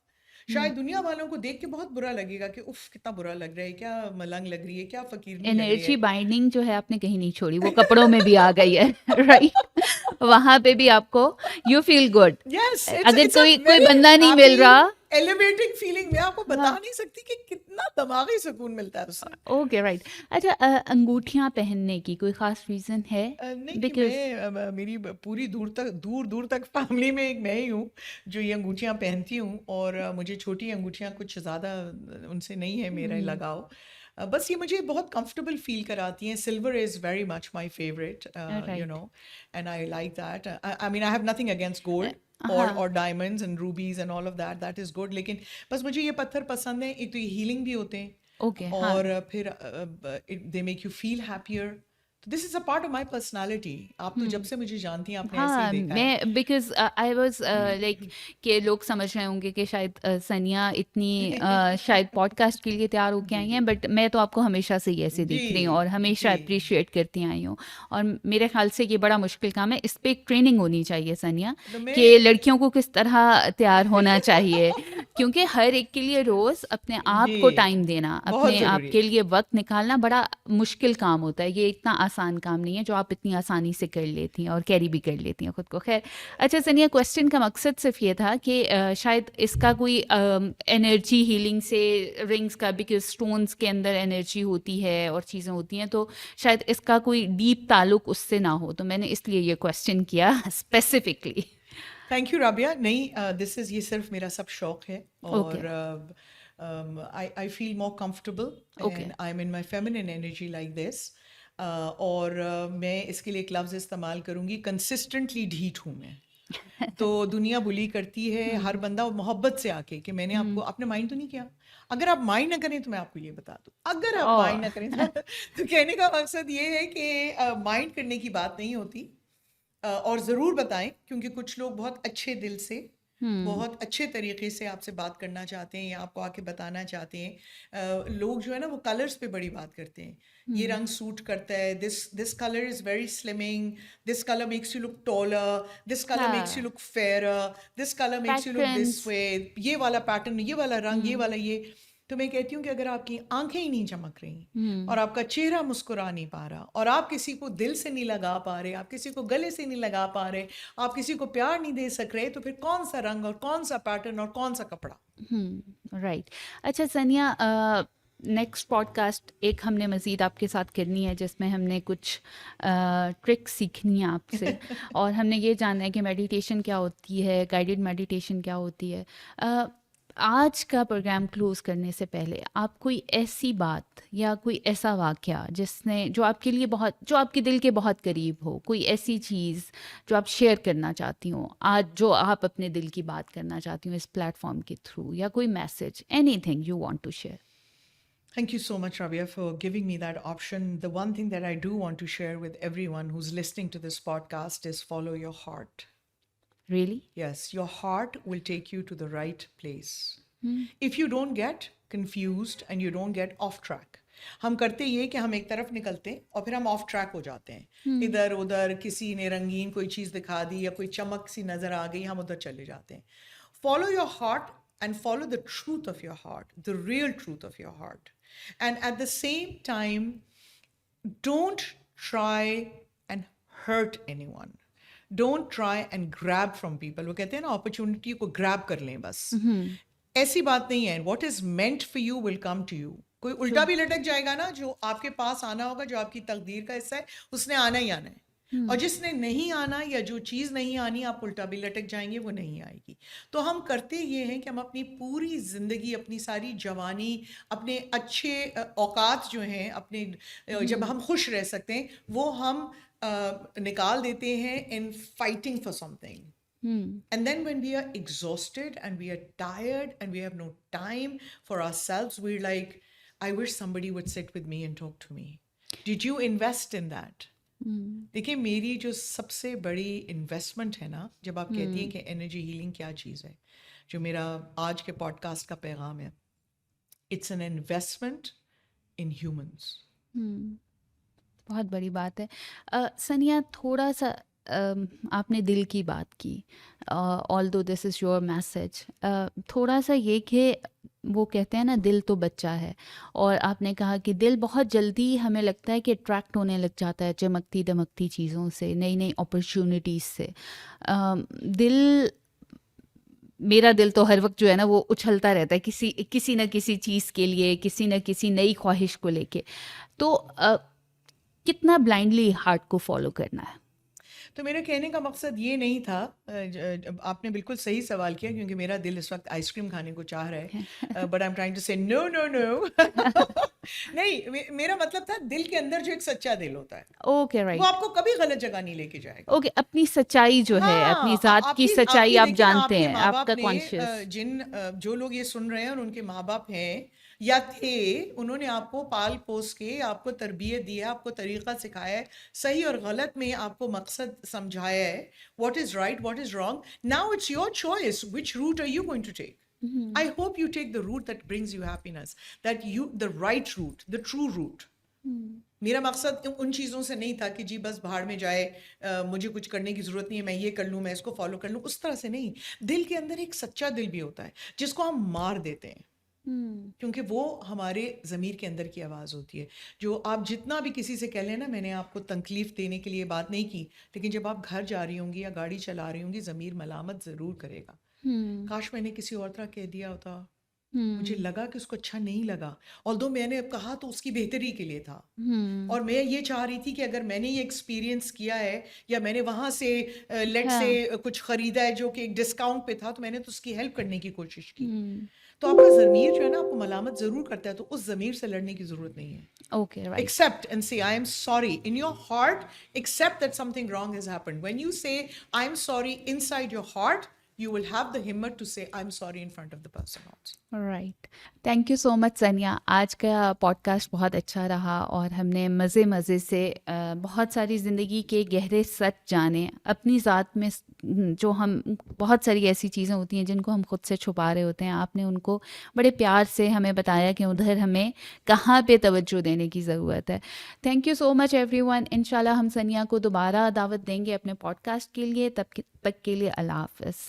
शायद दुनिया वालों को देख के बहुत बुरा लगेगा कि उफ कितना बुरा लग रहा है, क्या मलंग लग रही है, क्या फकीरनी लग रही एनर्जी है। बाइंडिंग जो है आपने कहीं नहीं छोड़ी, वो कपड़ों में भी आ गई है। राइट। वहां पे भी आपको यू फील गुड। यस, अगर इट्स अ कोई कोई वेरी बंदा नहीं मिल हैप्पी रहा। एलिवेटिंग फीलिंग, मैं आपको बता हाँ। नहीं सकती कि कितना दिमागी सुकून मिलता है उससे। Okay right. अच्छा, अंगूठियां पहनने की कोई खास रीजन है? नहीं, बिकॉज मेरी पूरी दूर दूर तक फैमिली में एक मैं ही हूँ जो ये अंगूठियाँ पहनती हूँ, और मुझे छोटी अंगूठियाँ कुछ ज़्यादा उनसे नहीं है मेरा लगाव। बस ये मुझे बहुत कंफर्टेबल फील कराती हैं। Silver is very much my favourite, you right. No, and I like that. I mean I have nothing against gold हाँ। और diamonds and rubies and all of that is good, लेकिन बस मुझे ये पत्थर पसंद है। एक तो ये हीलिंग भी होते हैं, ओके। हाँ। और फिर they make you feel happier. तो this is a part of my personality. आप तो जब से मुझे जानती हैं आपने ऐसे ही हाँ, देखा है। मैं बिकॉज आई वाज लाइक कि लोग समझ रहे होंगे कि शायद सनिया इतनी शायद पॉडकास्ट के लिए तैयार होके जी आई जी हैं, बट मैं तो आपको हमेशा से ही ऐसे जी देख रही हूँ और हमेशा जी अप्रिशिएट करती आई हूँ। और मेरे ख्याल से ये बड़ा मुश्किल काम है, इस पे एक ट्रेनिंग होनी चाहिए सनिया, तो कि मैं लड़कियों को किस तरह तैयार होना चाहिए। क्योंकि हर एक के लिए रोज अपने आप को जी, टाइम देना, बहुत अपने आप ज़रूरी के है। लिए वक्त निकालना बड़ा मुश्किल काम होता है। ये इतना आसान काम नहीं है जो आप इतनी आसानी से कर लेती हैं और कैरी भी कर लेती हैं खुद को। खैर, अच्छा सनिया, क्वेश्चन का मकसद सिर्फ ये था कि शायद इसका कोई एनर्जी हीलिंग से रिंग्स का, बिकॉज स्टोन्स के अंदर एनर्जी होती है और चीज़ें होती हैं, तो शायद इसका कोई डीप ताल्लुक उससे ना हो, तो मैंने इसलिए ये क्वेश्चन किया स्पेसिफिकली। Thank you Rabia. नहीं, दिस इज़, ये सिर्फ मेरा सब शौक है ओके। और I feel more comfortable okay. And I am in my feminine energy like this. और मैं इसके लिए एक लफ्ज़ इस्तेमाल करूँगी, कंसिस्टेंटली ढीठ हूँ मैं। तो दुनिया बुली करती है हर हम्म। बंदा मोहब्बत से आके कि मैंने आपको, हम्म। आपने माइंड तो नहीं किया। अगर आप माइंड ना करें तो मैं आपको ये बता दूं, अगर आप ओ। माइंड ना करें तो कहने का मकसद ये है कि माइंड करने की बात नहीं होती। और ज़रूर बताएं, क्योंकि कुछ लोग बहुत अच्छे दिल से, हम्म। बहुत अच्छे तरीके से आपसे बात करना चाहते हैं या आपको आके बताना चाहते हैं। लोग जो है ना वो कलर्स पे बड़ी बात करते हैं, ये हम्म। रंग सूट करता है, this this colour is very slimming, this colour makes you look taller, this colour makes you हाँ। Look fair, this colour makes you look this patterns. वे, ये वाला पैटर्न, ये वाला रंग, ये हम्म। वाला ये। तो मैं कहती हूँ कि अगर आपकी आंखें ही नहीं चमक रही हम्म। और आपका चेहरा मुस्कुरा नहीं पा रहा और आप किसी को दिल से नहीं लगा पा रहे, आप किसी को गले से नहीं लगा पा रहे, आप किसी को प्यार नहीं दे सक रहे, तो फिर कौन सा रंग और कौन सा पैटर्न और कौन सा कपड़ा। राइट। अच्छा सनिया, नेक्स्ट पॉडकास्ट एक हमने मज़ीद आपके साथ करनी है जिसमें हमने कुछ ट्रिक्स सीखनी है आपसे, और हमने ये जानना है कि मेडिटेशन क्या होती है, गाइडेड मेडिटेशन क्या होती है। अ, आज का प्रोग्राम क्लोज करने से पहले आप कोई ऐसी बात या कोई ऐसा वाक़या जिसने, जो आपके लिए बहुत, जो आपके दिल के बहुत करीब हो, कोई ऐसी चीज़ जो आप शेयर करना चाहती हो आज, जो आप अपने दिल की बात करना चाहती हो इस प्लेटफॉर्म के थ्रू, या कोई message, anything you want to share. Thank you so much, Rabia, for giving me that option. The one thing that I do want to share with everyone who's listening to this podcast is follow your heart. Really? Yes, your heart will take you to the right place. If you don't get confused and you don't get off track. हम करते ये कि हम एक तरफ निकलते हैं और फिर हम ऑफ ट्रैक हो जाते हैं, इधर उधर किसी ने रंगीन कोई चीज़ दिखा दी या कोई चमक सी नज़र आ गई, हम उधर चले जाते हैं। Follow your heart and follow the truth of your heart, the real truth of your heart. And at the same time, don't try and hurt anyone. Don't try and grab from people. वो कहते हैं ना, opportunity को grab कर लें बस। ऐसी बात नहीं है। What is meant for you will come to you. कोई उल्टा भी लटक जाएगा ना, जो आपके पास आना होगा, जो आपकी तकदीर का हिस्सा है, उसने आना ही आना है। और जिसने नहीं आना या जो चीज़ नहीं आनी, आप उल्टा भी लटक जाएंगे, वो नहीं आएगी। तो हम करते ये हैं कि हम अपनी पूरी ज़िंदगी, अपनी सारी जवानी, अपने अच्छे औकात जो हैं, अपने जब हम खुश रह सकते हैं, वो हम निकाल देते हैं in fighting for something. And then when we are exhausted and we are tired and we have no time for ourselves, we're like, I wish somebody would sit with me and talk to me. Did you invest in that? देखिए, मेरी जो सबसे बड़ी investment है ना, जब आप कहती हैं कि एनर्जी हीलिंग क्या चीज़ है, जो मेरा आज के पॉडकास्ट का पैगाम है, it's an investment in humans. बहुत बड़ी बात है। सनिया, थोड़ा सा आपने दिल की बात की, although this is your message, थोड़ा सा ये कि वो कहते हैं ना, दिल तो बच्चा है, और आपने कहा कि दिल बहुत जल्दी हमें लगता है कि अट्रैक्ट होने लग जाता है चमकती दमकती चीज़ों से, नई नई अपॉर्चुनिटीज़ से। दिल, मेरा दिल तो हर वक्त जो है ना वो उछलता रहता है किसी न किसी चीज़ के लिए, किसी न किसी नई ख्वाहिश को लेके। तो कितना ब्लाइंडली हार्ट को फॉलो करना है? तो मेरे कहने का मकसद ये नहीं था, आपने बिल्कुल सही सवाल किया, क्योंकि मेरा दिल इस वक्त आइसक्रीम खाने को चाह रहा है, but I am trying to say no no no. नहीं, मेरा मतलब था दिल के अंदर जो एक सच्चा दिल होता है, ओके, वो राइट। आपको कभी गलत जगह नहीं लेके जाएगा। ओके, अपनी सच्चाई जो है, अपनी हाँ, ज़ात की आपकी सच्चाई आपकी आप देखिए ना, जानते आपके हैं, माँ बाप आपका ने कॉन्शियस। जो लोग ये सुन रहे हैं और उनके माँ बाप हैं या थे, उन्होंने आपको पाल पोस के, आपको तरबियत दी है, आपको तरीका सिखाया है, सही और गलत में आपको मकसद समझाया है, what is right, what is wrong. Now it's your choice, which route are you going to take. I hope you take the route that brings you happiness, that you, the right route, the true route, मेरा मकसद उन चीज़ों से नहीं था कि जी बस भाड़ में जाए, मुझे कुछ करने की ज़रूरत नहीं है, मैं ये कर लूँ, मैं इसको फ़ॉलो कर लूँ, उस तरह से नहीं। दिल के अंदर एक सच्चा दिल भी होता है, जिसको हम मार देते हैं, हुँ, क्योंकि वो हमारे ज़मीर के अंदर की आवाज़ होती है। जो आप जितना भी किसी से कह लें ना, मैंने आपको तकलीफ़ देने के लिए बात नहीं की, लेकिन जब आप घर जा रही होंगी या गाड़ी चला रही होंगी, ज़मीर मलामत ज़रूर करेगा। हुँ, काश मैंने किसी और तरह कह दिया होता। मुझे हुँ, लगा कि उसको अच्छा नहीं लगा, ऑल्दो मैंने अब कहा तो उसकी बेहतरी के लिए था। हुँ, और मैं ये चाह रही थी कि अगर मैंने ये एक्सपीरियंस किया है या मैंने वहाँ से लेट्स हाँ, से कुछ खरीदा है जो कि एक डिस्काउंट पे था, तो मैंने तो उसकी हेल्प करने की कोशिश की। हुँ, तो आपका ज़मीर जो है ना आपको मलामत ज़रूर करता है, तो उस ज़मीर से लड़ने की ज़रूरत नहीं है। Okay, right. Accept and say, I am sorry. In your heart, accept that something wrong has happened. When you say, I'm sorry inside your heart, you will have the himmat to say, I'm sorry in front of the person also. Right. Thank you so much सनिया, आज का podcast बहुत अच्छा रहा और हमने मज़े मज़े से बहुत सारी ज़िंदगी के गहरे सच जाने अपनी ज़ात में जो हम बहुत सारी ऐसी चीज़ें होती हैं जिनको हम खुद से छुपा रहे होते हैं, आपने उनको बड़े प्यार से हमें बताया कि उधर हमें कहाँ पे तवज्जो देने की ज़रूरत है। Thank you so much everyone. इंशाल्लाह हम सनिया को दोबारा दावत देंगे अपने पॉडकास्ट के लिए, तब तक के लिए अल्लाह हाफ़िज़।